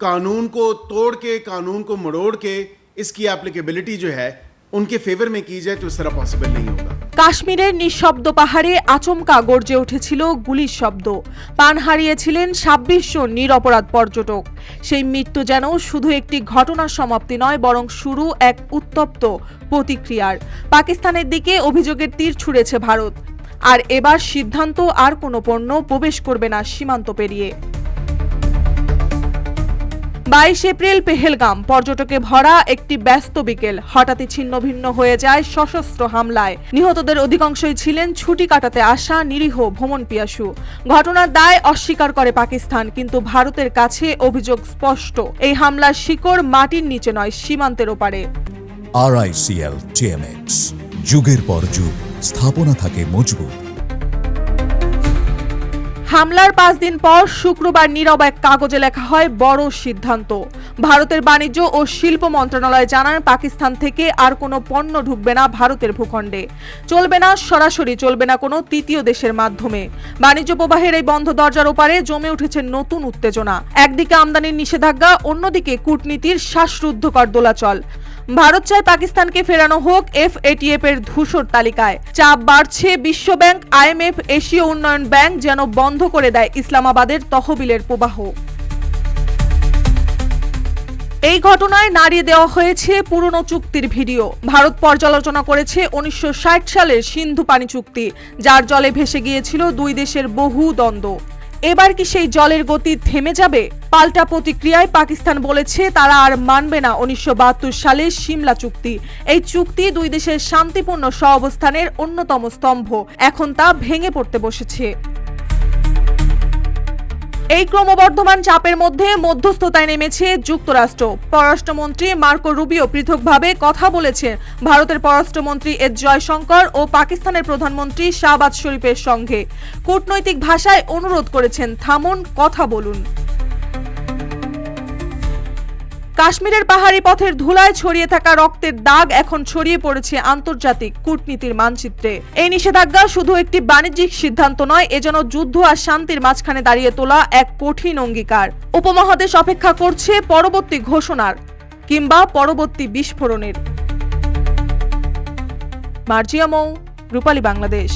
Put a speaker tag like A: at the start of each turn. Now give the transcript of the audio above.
A: कानून को तोड़ के, कानून को मरोड़ के इसकी एप्लीकेबिलिटी जो है उनके फेवर में की जाए तो इस तरह पॉसिबल नहीं होगा।
B: কাশ্মীরের নিঃশব্দ পাহাড়ে আচমকা গর্জে উঠেছিল গুলির শব্দ। প্রাণ হারিয়েছিলেন ২৬ জন নিরপরাধ পর্যটক। সেই মৃত্যু যেন শুধু একটি ঘটনার সমাপ্তি নয়, বরং শুরু এক উত্তপ্ত প্রতিক্রিয়ার। পাকিস্তানের দিকে অভিযোগের তীর ছুঁড়েছে ভারত। আর এবার সিদ্ধান্ত, আর কোনো পণ্য প্রবেশ করবে না সীমান্ত পেরিয়ে। ২২ এপ্রিল পেহেলগাম পর্যটকে ভরা একটি ব্যস্ত বিকেল হঠাৎই ছিন্ন ভিন্ন হয়ে যায় সশস্ত্র হামলায়। নিহতদের অধিকাংশই ছিলেন ছুটি কাটাতে আসা নিরীহ ভ্রমণ পিয়াসু। ঘটনার দায় অস্বীকার করে পাকিস্তান, কিন্তু ভারতের কাছে অভিযোগ স্পষ্ট। এই হামলার শিকড় মাটির নিচে নয়, সীমান্তের ওপারে।
C: RICL TMX, যুগের পর যুগ স্থাপনা থাকে মজবুত।
B: হামলার ৫ দিন পর শুক্রবার নীরব এক কাগজে লেখা হয় বড় সিদ্ধান্ত। ভারতের বাণিজ্য ও শিল্প মন্ত্রণালয় জানান, পাকিস্তান থেকে আর কোনো পণ্য ঢুকবে না ভারতের ভূখণ্ডে। চলবে না সরাসরি, চলবে না কোনো তৃতীয় দেশের মাধ্যমে। বাণিজ্য প্রবাহের এই বন্ধ দরজার ওপারে জমে উঠেছে নতুন উত্তেজনা। একদিকে আমদানির নিষেধাজ্ঞা, অন্যদিকে কূটনীতির শ্বাসরুদ্ধকর দোলাচল। ভারত চায় পাকিস্তানকে ফেরানো হোক FATF এর ধূসর তালিকায়। চাপ বাড়ছে বিশ্বব্যাংক, IMF, এশীয় উন্নয়ন ব্যাংক যেন বন্ধ করে দেয় ইসলামাবাদের তহবিলের প্রবাহ। এই ঘটনায় নাড়িয়ে দেওয়া হয়েছে পুরনো চুক্তির ভিডিও। ভারত পর্যালোচনা করেছে ১৯৬০ সালের সিন্ধু পানি চুক্তি, যার জলে ভেসে গিয়েছিল দুই দেশের বহু দ্বন্দ্ব। এবার কি সেই জলের গতি থেমে যাবে? পাল্টা প্রতিক্রিয়ায় পাকিস্তান বলেছে তারা আর মানবে না ১৯৭২ সালের সিমলা চুক্তি। এই চুক্তি দুই দেশের শান্তিপূর্ণ সহাবস্থানের অন্যতম স্তম্ভ। এখন তা ভেঙে পড়তে বসেছে। এই ক্রমবর্ধমান চাপের মধ্যে মধ্যস্থতায় নেমেছে যুক্তরাষ্ট্র। পররাষ্ট্রমন্ত্রী মার্কো রুবিও পৃথকভাবে কথা বলেছেন ভারতের পররাষ্ট্রমন্ত্রী এস জয়শঙ্কর ও পাকিস্তানের প্রধানমন্ত্রী শাহবাজ শরীফের সঙ্গে। কূটনৈতিক ভাষায় অনুরোধ করেছেন, থামুন, কথা বলুন। কাশ্মীরের পাহাড়ি পথের ধুলায় ছড়িয়ে থাকা রক্তের দাগ এখন ছড়িয়ে পড়েছে আন্তর্জাতিক কূটনীতির মানচিত্রে। এই নিষেধাজ্ঞা শুধু একটি বাণিজ্যিক সিদ্ধান্ত নয়, এ যেন যুদ্ধ আর শান্তির মাঝখানে দাঁড়িয়ে তোলা এক কঠিন অঙ্গীকার। উপমহাদেশ অপেক্ষা করছে পরবর্তী ঘোষণার কিংবা পরবর্তী বিস্ফোরণের। মার্জিয়া মৌ, রূপালী বাংলাদেশ।